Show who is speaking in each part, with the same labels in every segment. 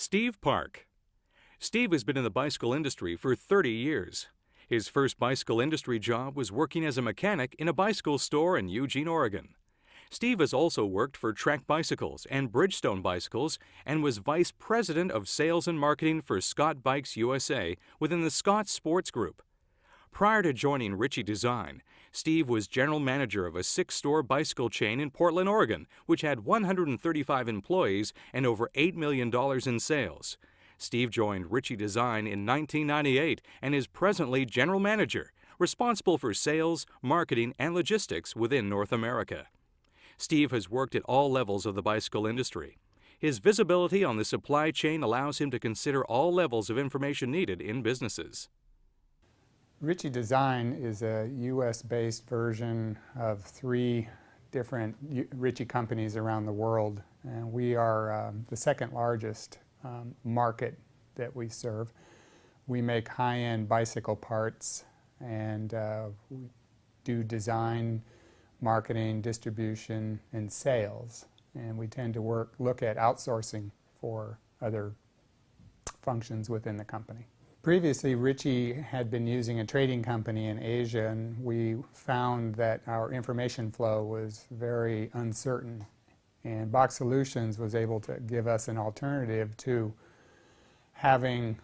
Speaker 1: Steve Parke. Steve has been in the bicycle industry for 30 years. His first bicycle industry job was working as a mechanic in a bicycle store in Eugene, Oregon. Steve has also worked for Trek Bicycles and Bridgestone Bicycles and was vice president of sales and marketing for Scott Bikes USA within the Scott Sports Group. Prior to joining Ritchey Design, Steve was general manager of a 6-store bicycle chain in Portland, Oregon, which had 135 employees and over $8 million in sales. Steve joined Ritchey Design in 1998 and is presently general manager, responsible for sales, marketing, and logistics within North America. Steve has worked at all levels of the bicycle industry. His visibility on the supply chain allows him to consider all levels of information needed in businesses.
Speaker 2: Ritchey Design is a U.S.-based version of 3 different Ritchey companies around the world, and we are the second largest market that we serve. We make high-end bicycle parts, and we do design, marketing, distribution, and sales, and we tend to look at outsourcing for other functions within the company. Previously, Ritchey had been using a trading company in Asia, and we found that our information flow was very uncertain. And Box Solutions was able to give us an alternative to having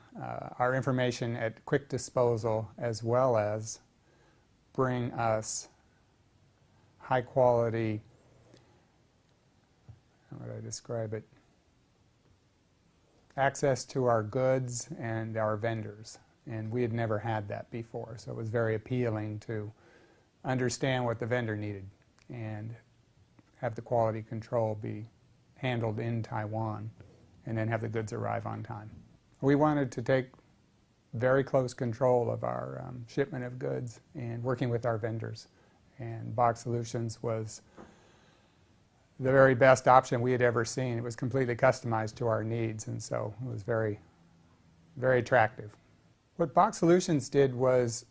Speaker 2: our information at quick disposal, as well as bring us high quality, how would I describe it, access to our goods and our vendors, and we had never had that before, so it was very appealing to understand what the vendor needed and have the quality control be handled in Taiwan and then have the goods arrive on time. We wanted to take very close control of our shipment of goods and working with our vendors, and Box Solutions was the very best option we had ever seen. It was completely customized to our needs, and so it was very, very attractive. What Box Solutions did was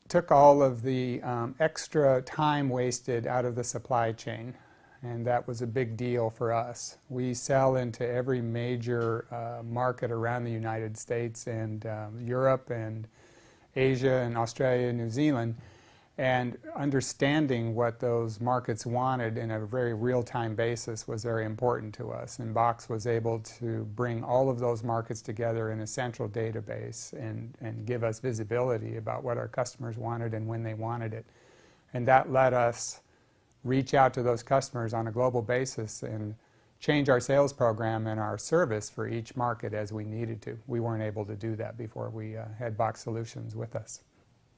Speaker 2: took all of the extra time wasted out of the supply chain, and that was a big deal for us. We sell into every major market around the United States and Europe and Asia and Australia and New Zealand, and understanding what those markets wanted in a very real-time basis was very important to us. And Box was able to bring all of those markets together in a central database and give us visibility about what our customers wanted and when they wanted it. And that let us reach out to those customers on a global basis and change our sales program and our service for each market as we needed to. We weren't able to do that before we had Box Solutions with us.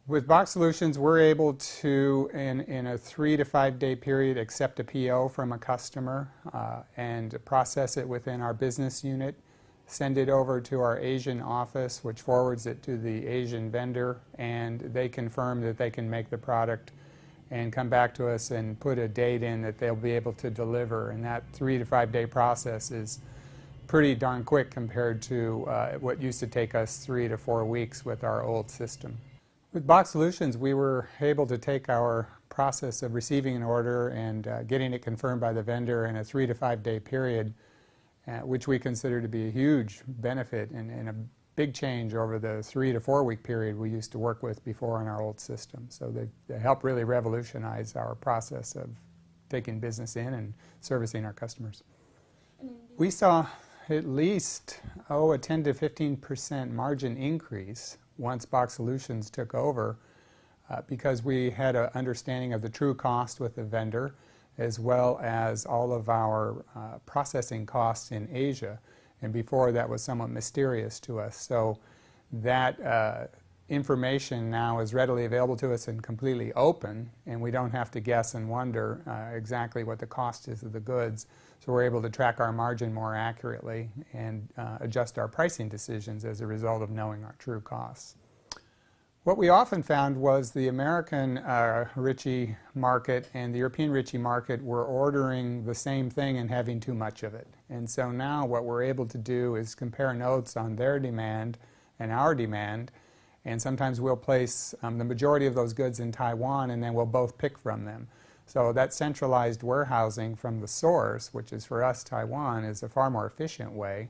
Speaker 2: With Box Solutions, we're able to, in a 3 to 5 day period, accept a PO from a customer and process it within our business unit, send it over to our Asian office, which forwards it to the Asian vendor, and they confirm that they can make the product and come back to us and put a date in that they'll be able to deliver. And that 3 to 5 day process is pretty darn quick compared to what used to take us 3 to 4 weeks with our old system. With Box Solutions, we were able to take our process of receiving an order and getting it confirmed by the vendor in a 3 to 5 day period, which we consider to be a huge benefit and a big change over the 3 to 4 week period we used to work with before in our old system. So they helped really revolutionize our process of taking business in and servicing our customers. We saw at least a 10 to 15% margin increase once Box Solutions took over because we had an understanding of the true cost with the vendor, as well as all of our processing costs in Asia. And before, that was somewhat mysterious to us. So that information now is readily available to us and completely open, and we don't have to guess and wonder exactly what the cost is of the goods. So we're able to track our margin more accurately and adjust our pricing decisions as a result of knowing our true costs. What we often found was the American Ritchey market and the European Ritchey market were ordering the same thing and having too much of it. And so now what we're able to do is compare notes on their demand and our demand, and sometimes we'll place the majority of those goods in Taiwan, and then we'll both pick from them. So that centralized warehousing from the source, which is for us Taiwan, is a far more efficient way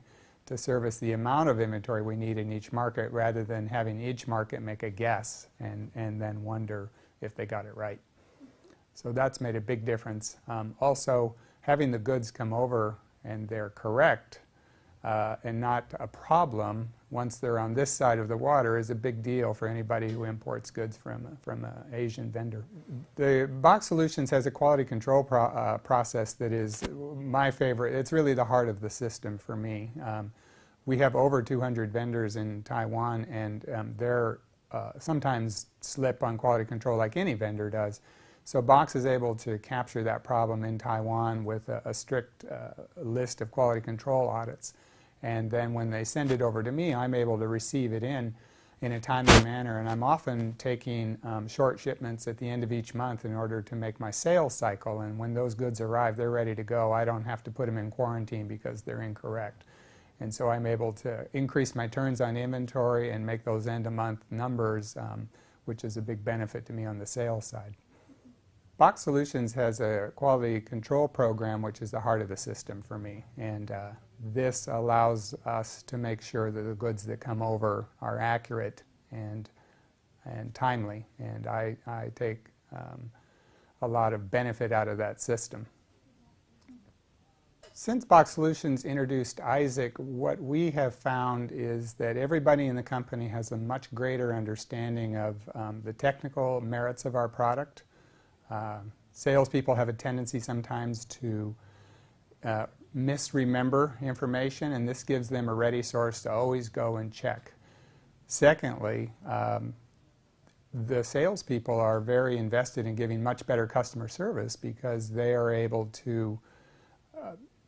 Speaker 2: to service the amount of inventory we need in each market rather than having each market make a guess and then wonder if they got it right. So that's made a big difference. Also, having the goods come over and they're correct and not a problem once they're on this side of the water is a big deal for anybody who imports goods from an Asian vendor. The Box Solutions has a quality control process that is my favorite. It's really the heart of the system for me. We have over 200 vendors in Taiwan, and they're sometimes slip on quality control like any vendor does. So Box is able to capture that problem in Taiwan with a strict list of quality control audits. And then when they send it over to me, I'm able to receive it in a timely manner. And I'm often taking short shipments at the end of each month in order to make my sales cycle. And when those goods arrive, they're ready to go. I don't have to put them in quarantine because they're incorrect. And so I'm able to increase my turns on inventory and make those end-of-month numbers, which is a big benefit to me on the sales side. Box Solutions has a quality control program which is the heart of the system for me, and this allows us to make sure that the goods that come over are accurate and timely, and I take a lot of benefit out of that system. Since Box Solutions introduced Isaac, what we have found is that everybody in the company has a much greater understanding of the technical merits of our product. Salespeople have a tendency sometimes to misremember information, and this gives them a ready source to always go and check. Secondly, the salespeople are very invested in giving much better customer service because they are able to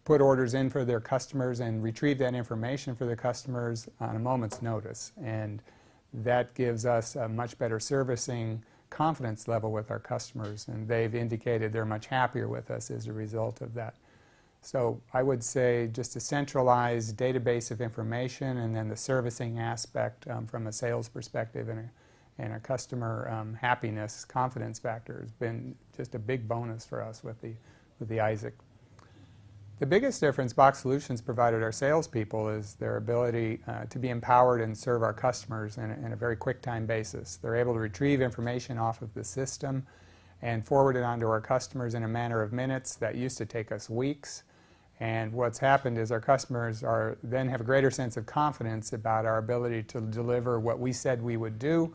Speaker 2: put orders in for their customers and retrieve that information for their customers on a moment's notice, and that gives us a much better servicing confidence level with our customers, and they've indicated they're much happier with us as a result of that. So I would say just a centralized database of information, and then the servicing aspect from a sales perspective and a customer happiness, confidence factor has been just a big bonus for us with the Isaac. The biggest difference Box Solutions provided our salespeople is their ability to be empowered and serve our customers in a very quick time basis. They're able to retrieve information off of the system and forward it on to our customers in a matter of minutes. That used to take us weeks. And what's happened is our customers then have a greater sense of confidence about our ability to deliver what we said we would do,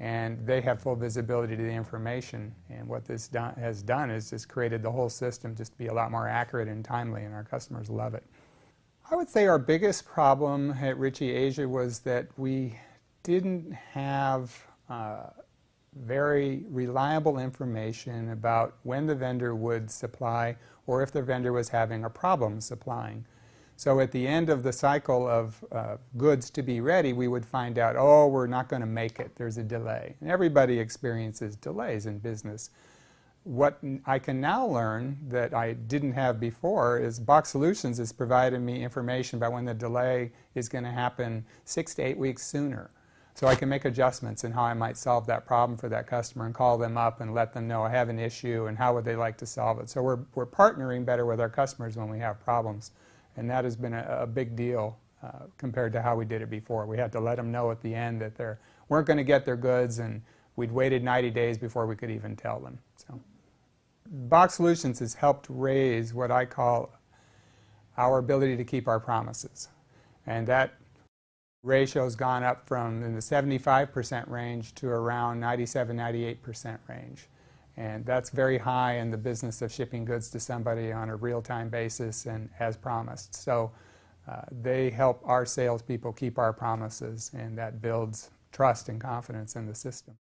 Speaker 2: and they have full visibility to the information. And what this has done is just created the whole system just to be a lot more accurate and timely, and our customers love it. I would say our biggest problem at Ritchey Asia was that we didn't have very reliable information about when the vendor would supply or if the vendor was having a problem supplying. So at the end of the cycle of goods to be ready, we would find out, oh, we're not going to make it, there's a delay. And everybody experiences delays in business. What I can now learn that I didn't have before is Box Solutions has provided me information about when the delay is going to happen 6 to 8 weeks sooner. So I can make adjustments in how I might solve that problem for that customer and call them up and let them know I have an issue and how would they like to solve it. So we're partnering better with our customers when we have problems. And that has been a big deal compared to how we did it before. We had to let them know at the end that they weren't going to get their goods, and we'd waited 90 days before we could even tell them. So Box Solutions has helped raise what I call our ability to keep our promises. And that ratio has gone up from in the 75% range to around 97-98% range. And that's very high in the business of shipping goods to somebody on a real-time basis and as promised. So they help our salespeople keep our promises, and that builds trust and confidence in the system.